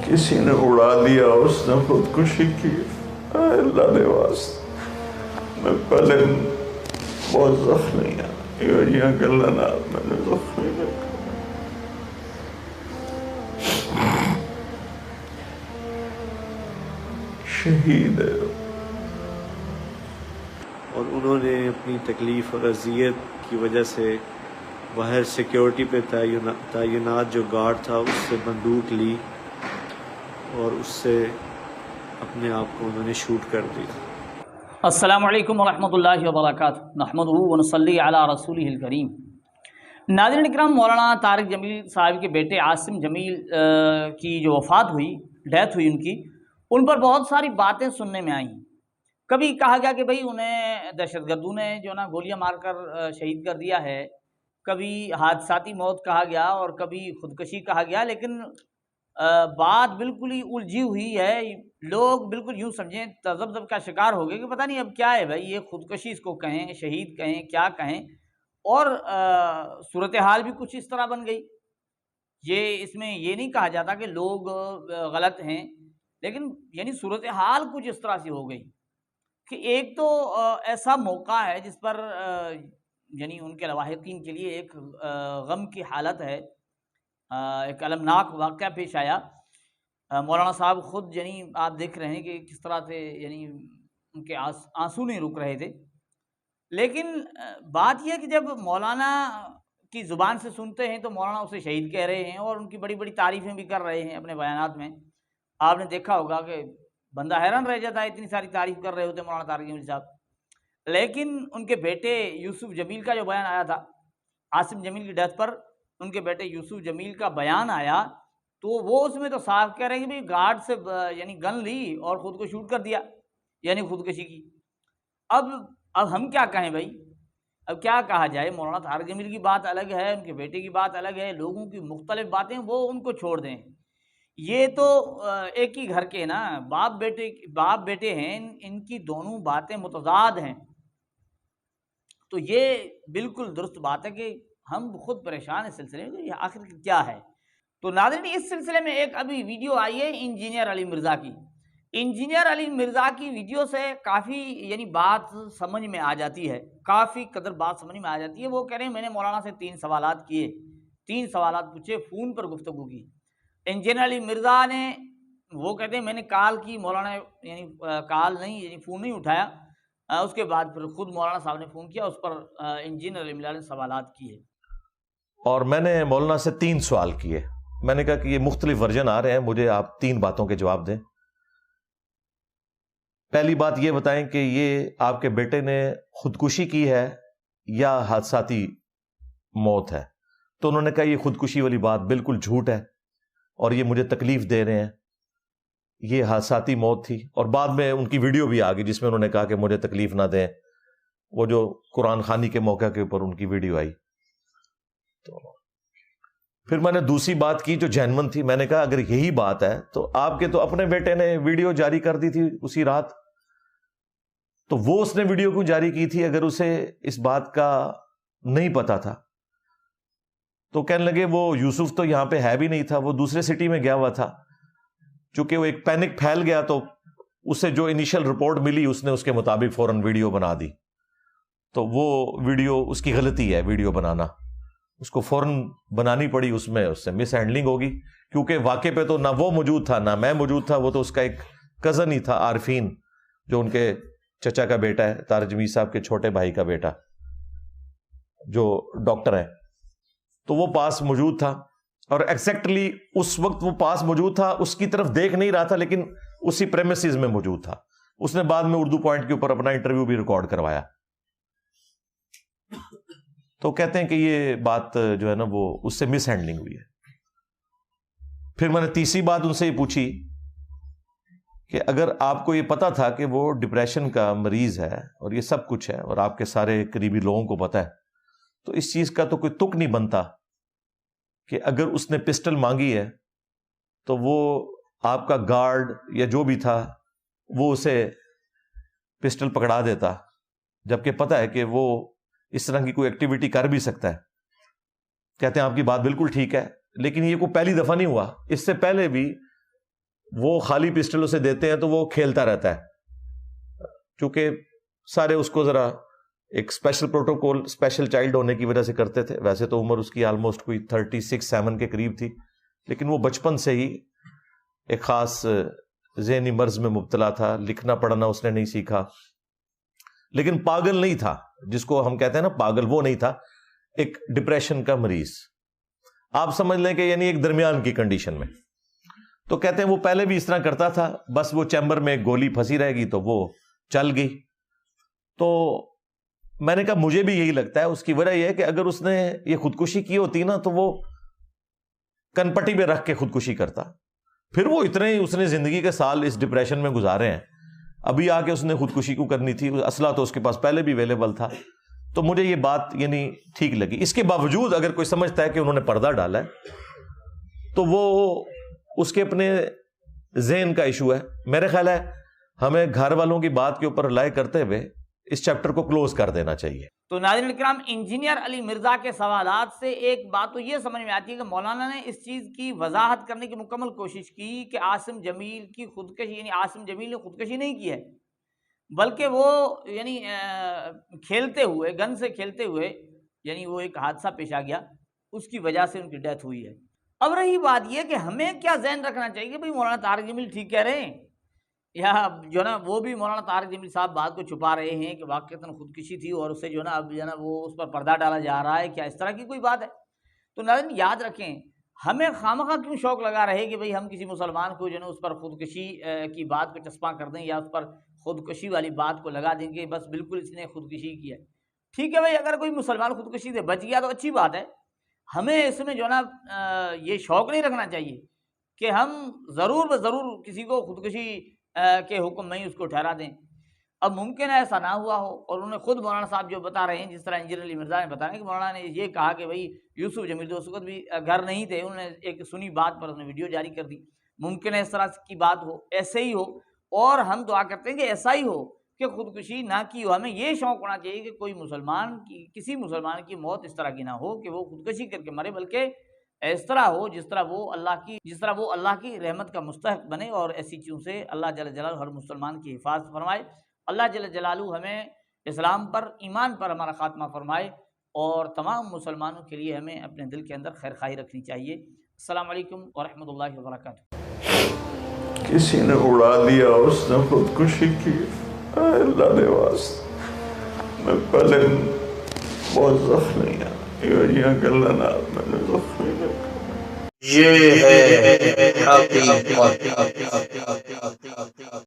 کسی نے اڑا دیا، اس نے خودکشی کی، اللہ نے واسطے میں پہلے بہت زخمی ہیں، یہ گلا نال میں نے زخمی نہ شہید ہے۔ اور انہوں نے اپنی تکلیف اور اذیت کی وجہ سے باہر سیکیورٹی پہ تعینات جو گارڈ تھا اس سے بندوق لی اور اس سے اپنے آپ کو انہوں نے شوٹ کر دیا۔ السلام علیکم ورحمۃ اللہ وبرکاتہ، نحمدہ ونصلی علی رسولہ الکریم۔ ناظرین اکرام، مولانا طارق جمیل صاحب کے بیٹے عاصم جمیل کی جو وفات ہوئی، ڈیتھ ہوئی ان پر بہت ساری باتیں سننے میں آئیں۔ کبھی کہا گیا کہ بھئی انہیں دہشت گردوں نے جو نا گولیاں مار کر شہید کر دیا ہے، کبھی حادثاتی موت کہا گیا اور کبھی خودکشی کہا گیا، لیکن بات بالکل ہی الجھی ہوئی ہے۔ لوگ بالکل یوں سمجھیں تذبذب کا شکار ہو گئے کہ پتہ نہیں اب کیا ہے بھائی، یہ خودکشی اس کو کہیں، شہید کہیں، کیا کہیں، اور صورتحال بھی کچھ اس طرح بن گئی۔ اس میں یہ نہیں کہا جاتا کہ لوگ غلط ہیں، لیکن یعنی صورتحال کچھ اس طرح سے ہو گئی کہ ایک تو ایسا موقع ہے جس پر یعنی ان کے لواحقین کے لیے ایک غم کی حالت ہے، ایک المناک واقعہ پیش آیا۔ مولانا صاحب خود یعنی آپ دیکھ رہے ہیں کہ کس طرح سے یعنی ان کے آنسو نہیں رک رہے تھے۔ لیکن بات یہ ہے کہ جب مولانا کی زبان سے سنتے ہیں تو مولانا اسے شہید کہہ رہے ہیں اور ان کی بڑی بڑی تعریفیں بھی کر رہے ہیں اپنے بیانات میں۔ آپ نے دیکھا ہوگا کہ بندہ حیران رہ جاتا ہے، اتنی ساری تعریف کر رہے ہوتے مولانا طارق جمیل صاحب۔ لیکن ان کے بیٹے یوسف جمیل کا جو بیان آیا تھا عاصم جمیل کی ڈیتھ پر، ان کے بیٹے یوسف جمیل کا بیان آیا تو وہ اس میں تو صاف کہہ رہے ہیں کہ بھئی گارڈ سے یعنی گن لی اور خود کو شوٹ کر دیا، یعنی خودکشی کی۔ اب ہم کیا کہیں بھائی، اب کیا کہا جائے؟ مولانا طارق جمیل کی بات الگ ہے، ان کے بیٹے کی بات الگ ہے، لوگوں کی مختلف باتیں وہ ان کو چھوڑ دیں۔ یہ تو ایک ہی گھر کے نا باپ بیٹے ہیں، ان کی دونوں باتیں متضاد ہیں۔ تو یہ بالکل درست بات ہے کہ ہم خود پریشان اس سلسلے میں، یہ آخر کیا ہے۔ تو ناظرین اس سلسلے میں ایک ابھی ویڈیو آئی ہے انجینئر علی مرزا کی۔ انجینئر علی مرزا کی ویڈیو سے کافی یعنی بات سمجھ میں آ جاتی ہے، کافی قدر بات سمجھ میں آ جاتی ہے۔ وہ کہہ رہے ہیں میں نے مولانا سے 3 سوالات کیے، 3 سوالات پوچھے، فون پر گفتگو کی۔ انجینئر علی مرزا نے، وہ کہتے ہیں میں نے کال کی، مولانا یعنی کال نہیں یعنی فون نہیں اٹھایا۔ اس کے بعد پھر خود مولانا صاحب نے فون کیا، اس پر انجینئر علی مرزا نے سوالات کیے۔ اور میں نے مولانا سے 3 سوال کیے۔ میں نے کہا کہ یہ مختلف ورژن آ رہے ہیں، مجھے آپ 3 باتوں کے جواب دیں۔ پہلی بات یہ بتائیں کہ یہ آپ کے بیٹے نے خودکشی کی ہے یا حادثاتی موت ہے؟ تو انہوں نے کہا یہ خودکشی والی بات بالکل جھوٹ ہے اور یہ مجھے تکلیف دے رہے ہیں، یہ حادثاتی موت تھی۔ اور بعد میں ان کی ویڈیو بھی آ گئی جس میں انہوں نے کہا کہ مجھے تکلیف نہ دیں، وہ جو قرآن خوانی کے موقع کے اوپر ان کی ویڈیو آئی۔ تو پھر میں نے دوسری بات کی جو جینون تھی، میں نے کہا اگر یہی بات ہے تو آپ کے تو اپنے بیٹے نے ویڈیو جاری کر دی تھی اسی رات، تو وہ اس نے ویڈیو کیوں جاری کی تھی اگر اسے اس بات کا نہیں پتا تھا؟ تو کہنے لگے وہ یوسف تو یہاں پہ ہے بھی نہیں تھا، وہ دوسرے سٹی میں گیا ہوا تھا۔ چونکہ وہ ایک پینک پھیل گیا تو اسے جو انیشل رپورٹ ملی اس نے اس کے مطابق فوراً ویڈیو بنا دی۔ تو وہ ویڈیو اس کی غلطی ہے، ویڈیو بنانا اس کو فوراً بنانی پڑی، اس میں اس سے مس ہینڈلنگ ہوگی، کیونکہ واقعے پہ تو نہ وہ موجود تھا نہ میں موجود تھا، وہ تو اس کا ایک کزن ہی تھا، عارفین، جو ان کے چچا کا بیٹا ہے، طارق جمیل صاحب کے چھوٹے بھائی کا بیٹا جو ڈاکٹر ہے۔ تو وہ پاس موجود تھا اور ایگزیکٹلی اس وقت وہ پاس موجود تھا، اس کی طرف دیکھ نہیں رہا تھا لیکن اسی پریمیسز میں موجود تھا۔ اس نے بعد میں اردو پوائنٹ کے اوپر اپنا انٹرویو بھی ریکارڈ کروایا۔ تو کہتے ہیں کہ یہ بات جو ہے نا وہ اس سے مس ہینڈلنگ ہوئی ہے۔ پھر میں نے تیسری بات ان سے یہ پوچھی کہ اگر آپ کو یہ پتا تھا کہ وہ ڈپریشن کا مریض ہے اور یہ سب کچھ ہے اور آپ کے سارے قریبی لوگوں کو پتا ہے، تو اس چیز کا تو کوئی تک نہیں بنتا کہ اگر اس نے پسٹل مانگی ہے تو وہ آپ کا گارڈ یا جو بھی تھا وہ اسے پسٹل پکڑا دیتا، جبکہ پتا ہے کہ وہ اس طرح کی کوئی ایکٹیویٹی کر بھی سکتا ہے۔ کہتے ہیں آپ کی بات بالکل ٹھیک ہے، لیکن یہ کوئی پہلی دفعہ نہیں ہوا، اس سے پہلے بھی وہ خالی پسٹل اسے دیتے ہیں تو وہ کھیلتا رہتا ہے، چونکہ سارے اس کو ذرا ایک اسپیشل پروٹوکول اسپیشل چائلڈ ہونے کی وجہ سے کرتے تھے. ویسے تو عمر اس کی آلموسٹ کوئی 36-37 کے قریب تھی، لیکن وہ بچپن سے ہی ایک خاص ذہنی مرض میں مبتلا تھا. لکھنا پڑھنا اس نے نہیں سیکھا، لیکن پاگل نہیں تھا، جس کو ہم کہتے ہیں نا پاگل، وہ نہیں تھا. ایک ڈپریشن کا مریض آپ سمجھ لیں کہ یعنی ایک درمیان کی کنڈیشن میں. تو کہتے ہیں وہ پہلے بھی اس طرح کرتا تھا، بس وہ چیمبر میں ایک گولی پھنسی رہے گی تو وہ چل گئی. تو میں نے کہا مجھے بھی یہی لگتا ہے. اس کی وجہ یہ ہے کہ اگر اس نے یہ خودکشی کی ہوتی نا تو وہ کن پٹی پہ رکھ کے خودکشی کرتا. پھر وہ اتنے ہی اس نے زندگی کے سال اس ڈپریشن میں گزارے ہیں، ابھی آ کے اس نے خودکشی کو کرنی تھی. اسلحہ تو اس کے پاس پہلے بھی اویلیبل تھا. تو مجھے یہ بات یعنی ٹھیک لگی. اس کے باوجود اگر کوئی سمجھتا ہے کہ انہوں نے پردہ ڈالا ہے تو وہ اس کے اپنے ذہن کا ایشو ہے. میرے خیال ہے ہمیں گھر والوں کی بات کے اوپر رائے کرتے ہوئے اس چیپٹر کو کلوز کر دینا چاہیے. تو ناظرین اکرام، انجینئر علی مرزا کے سوالات سے ایک بات تو یہ سمجھ میں آتی ہے کہ مولانا نے اس چیز کی وضاحت کرنے کی مکمل کوشش کی کہ عاصم جمیل کی خودکشی، یعنی عاصم جمیل نے خودکشی نہیں کی ہے، بلکہ وہ یعنی کھیلتے ہوئے، گن سے کھیلتے ہوئے، یعنی وہ ایک حادثہ پیش آ گیا، اس کی وجہ سے ان کی ڈیتھ ہوئی ہے. اب رہی بات یہ کہ ہمیں کیا ذہن رکھنا چاہیے کہ بھئی مولانا طارق جمیل ٹھیک کہہ رہے ہیں، یا جو ہے نا وہ بھی مولانا طارق جمیل صاحب بات کو چھپا رہے ہیں کہ واقعتاً خودکشی تھی اور اسے جو ہے نا اب جو ہے نا وہ اس پر پردہ ڈالا جا رہا ہے، کیا اس طرح کی کوئی بات ہے؟ تو ناظرین یاد رکھیں، ہمیں خامخواہ کیوں شوق لگا رہے کہ بھئی ہم کسی مسلمان کو جو ہے نا اس پر خودکشی کی بات کو چسپاں کر دیں یا اس پر خودکشی والی بات کو لگا دیں کہ بس بالکل اس نے خودکشی کی ہے. ٹھیک ہے بھئی، اگر کوئی مسلمان خودکشی سے بچ گیا تو اچھی بات ہے. ہمیں اس میں جو ہے نا یہ شوق نہیں رکھنا چاہیے کہ ہم ضرور ضرور کسی کو خودکشی کے حکم میں ہی اس کو ٹھہرا دیں. اب ممکن ہے ایسا نہ ہوا ہو، اور انہوں نے خود مولانا صاحب جو بتا رہے ہیں، جس طرح انجینئر علی مرزا نے بتایا کہ مولانا نے یہ کہا کہ بھئی یوسف جمیل تو اس وقت بھی گھر نہیں تھے، انہوں نے ایک سنی بات پر انہوں نے ویڈیو جاری کر دی. ممکن ہے اس طرح کی بات ہو، ایسے ہی ہو، اور ہم دعا کرتے ہیں کہ ایسا ہی ہو کہ خودکشی نہ کی ہو. ہمیں یہ شوق ہونا چاہیے کہ کوئی مسلمان کی، کسی مسلمان کی موت اس طرح کی نہ ہو کہ وہ خودکشی کر کے مرے، بلکہ اس طرح ہو جس طرح وہ اللہ کی رحمت کا مستحق بنے، اور ایسی چیزوں سے اللہ جل جلالہ ہر مسلمان کی حفاظت فرمائے. اللہ جل جلالہ ہمیں اسلام پر، ایمان پر ہمارا خاتمہ فرمائے، اور تمام مسلمانوں کے لیے ہمیں اپنے دل کے اندر خیر خواہی رکھنی چاہیے. السلام علیکم ورحمۃ اللہ وبرکاتہ. کسی نے اڑا دیا، اس نے خودکشی کی. اللہ نے واسطہ میں پہلے بہت زخمی ہے، یہ گلنا میں نے زخمی. یہ ہے حقیقت.